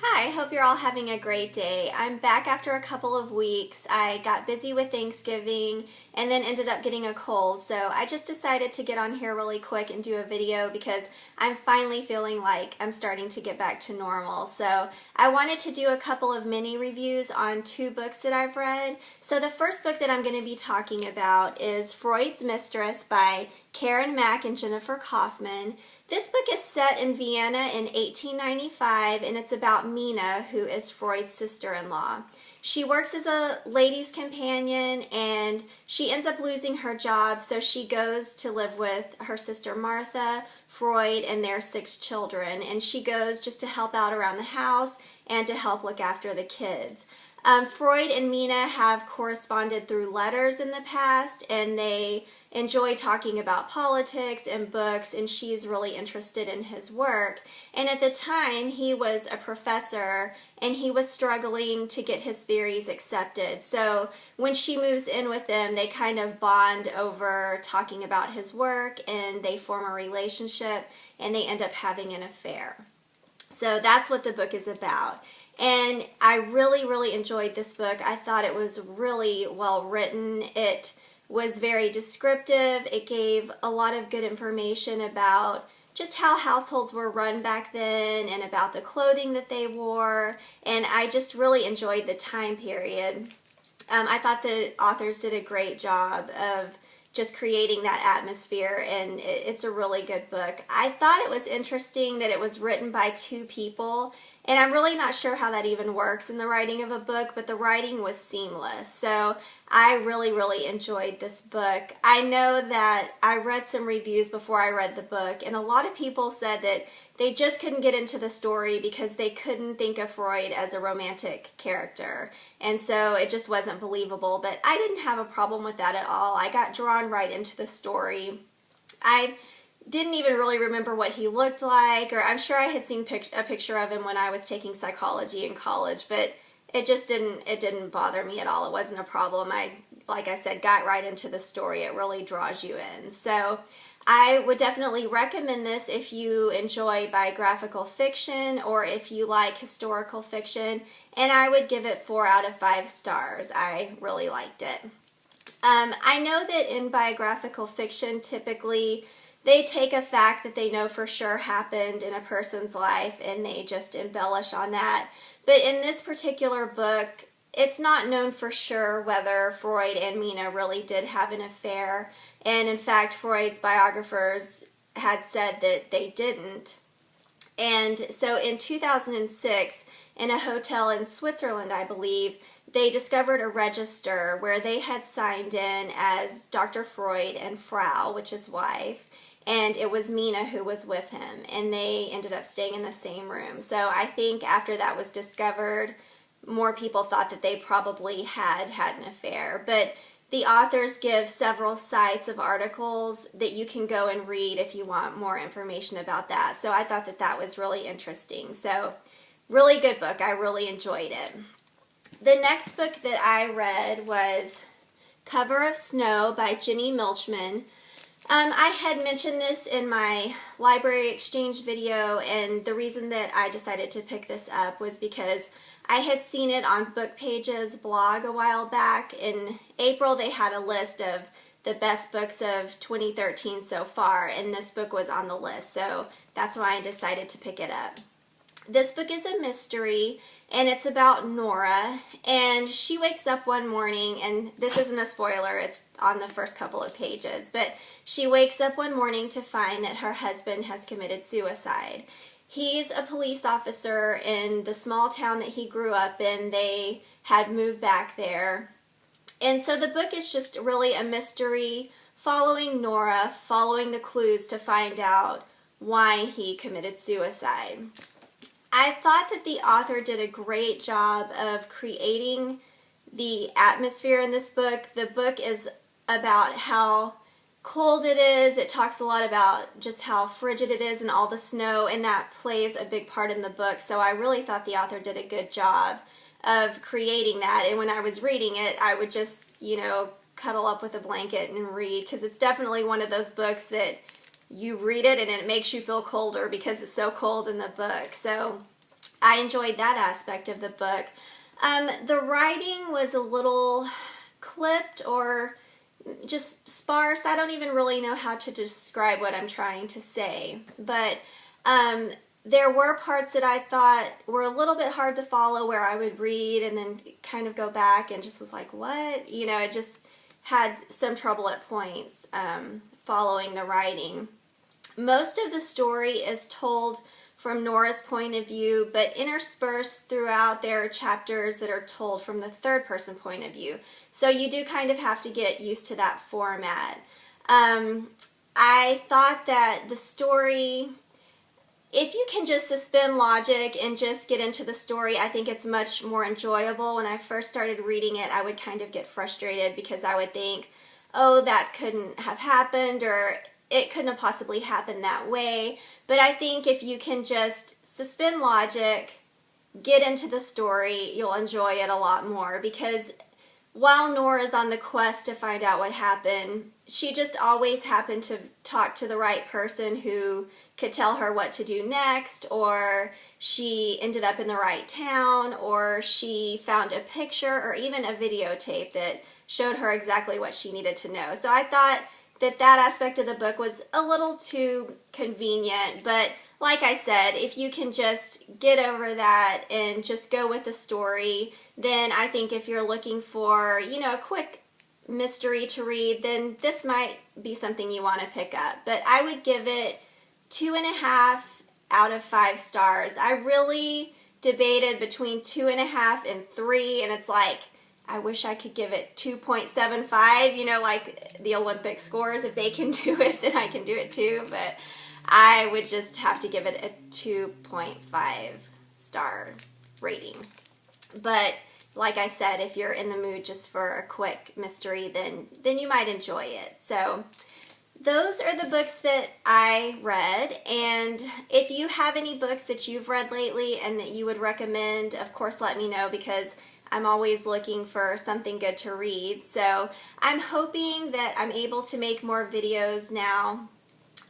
Hi, hope you're all having a great day. I'm back after a couple of weeks. I got busy with Thanksgiving and then ended up getting a cold, so I just decided to get on here really quick and do a video because I'm finally feeling like I'm starting to get back to normal. So I wanted to do a couple of mini reviews on two books that I've read. So the first book that I'm going to be talking about is Freuds Mistress by Mack and Jennifer Kaufman. This book is set in Vienna in 1895, and it's about Mina, who is Freud's sister-in-law. She works as a ladies' companion, and she ends up losing her job, so she goes to live with her sister Martha, Freud, and their 6 children, and she goes just to help out around the house and to help look after the kids. Freud and Mina have corresponded through letters in the past, and they enjoy talking about politics and books, and she's really interested in his work. And at the time, he was a professor, and he was struggling to get his theories accepted. So when she moves in with them, they kind of bond over talking about his work, and they form a relationship, and they end up having an affair. So that's what the book is about. And I really enjoyed this book. I thought it was really well written. It was very descriptive. It gave a lot of good information about just how households were run back then and about the clothing that they wore. And I just really enjoyed the time period. I thought the authors did a great job of just creating that atmosphere, and it's a really good book. I thought it was interesting that it was written by 2 people, and I'm really not sure how that even works in the writing of a book, but the writing was seamless. So I really enjoyed this book. I know that I read some reviews before I read the book, and a lot of people said that they just couldn't get into the story because they couldn't think of Freud as a romantic character. And so it just wasn't believable, but I didn't have a problem with that at all. I got drawn right into the story. I didn't even really remember what he looked like, or I'm sure I had seen a picture of him when I was taking psychology in college, but it just didn't bother me at all. It wasn't a problem. Like I said, got right into the story. It really draws you in. So I would definitely recommend this if you enjoy biographical fiction or if you like historical fiction, and I would give it 4 out of 5 stars. I really liked it. I know that in biographical fiction, typically they take a fact that they know for sure happened in a person's life and they just embellish on that. But in this particular book, it's not known for sure whether Freud and Mina really did have an affair. And in fact, Freud's biographers had said that they didn't. And so in 2006, in a hotel in Switzerland, I believe, they discovered a register where they had signed in as Dr. Freud and Frau, which is wife, and it was Mina who was with him, and they ended up staying in the same room. So I think after that was discovered, more people thought that they probably had an affair. But the authors give several sites of articles that you can go and read if you want more information about that. So I thought that that was really interesting. So really good book. I really enjoyed it. The next book that I read was Cover of Snow by Milchman. I had mentioned this in my library exchange video, and the reason that I decided to pick this up was because I had seen it on Book Page's blog a while back. In April, they had a list of the best books of 2013 so far, and this book was on the list, so that's why I decided to pick it up. This book is a mystery, and it's about Nora, and she wakes up one morning, and this isn't a spoiler, it's on the first couple of pages, but she wakes up one morning to find that her husband has committed suicide. He's a police officer in the small town that he grew up in. They had moved back there. And so the book is just really a mystery following Nora, following the clues to find out why he committed suicide. I thought that the author did a great job of creating the atmosphere in this book. The book is about how cold it is. It talks a lot about just how frigid it is and all the snow, and that plays a big part in the book. So I really thought the author did a good job of creating that. And when I was reading it, I would just, cuddle up with a blanket and read, because it's definitely one of those books that you read it and it makes you feel colder because it's so cold in the book. So I enjoyed that aspect of the book. The writing was a little clipped or just sparse. I don't even really know how to describe what I'm trying to say, but there were parts that I thought were a little bit hard to follow, where I would read and then kind of go back and just was like, what? You know, I just had some trouble at points following the writing. Most of the story is told from Nora's point of view, but interspersed throughout there are chapters that are told from the third person point of view. So you do kind of have to get used to that format. I thought that the story, if you can just suspend logic and just get into the story, I think it's much more enjoyable. When I first started reading it, I would kind of get frustrated because I would think, oh, that couldn't have happened, or it couldn't have possibly happened that way. But I think if you can just suspend logic, get into the story, you'll enjoy it a lot more, because while Nora's on the quest to find out what happened, she just always happened to talk to the right person who could tell her what to do next, or she ended up in the right town, or she found a picture or even a videotape that showed her exactly what she needed to know. So I thought that that aspect of the book was a little too convenient, but like I said, if you can just get over that and just go with the story, then I think if you're looking for, you know, a quick mystery to read, then this might be something you want to pick up. But I would give it 2.5 out of 5 stars. I really debated between 2.5 and 3, and it's like, I wish I could give it 2.75, you know, like the Olympic scores. If they can do it, then I can do it too. But I would just have to give it a 2.5 star rating. But like I said, if you're in the mood just for a quick mystery, then you might enjoy it. So those are the books that I read, and if you have any books that you've read lately and that you would recommend, of course let me know, because I'm always looking for something good to read. So I'm hoping that I'm able to make more videos now.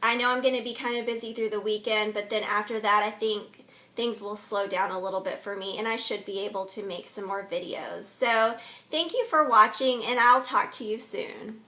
I know I'm going to be kind of busy through the weekend, but then after that I think things will slow down a little bit for me, and I should be able to make some more videos. So thank you for watching, and I'll talk to you soon.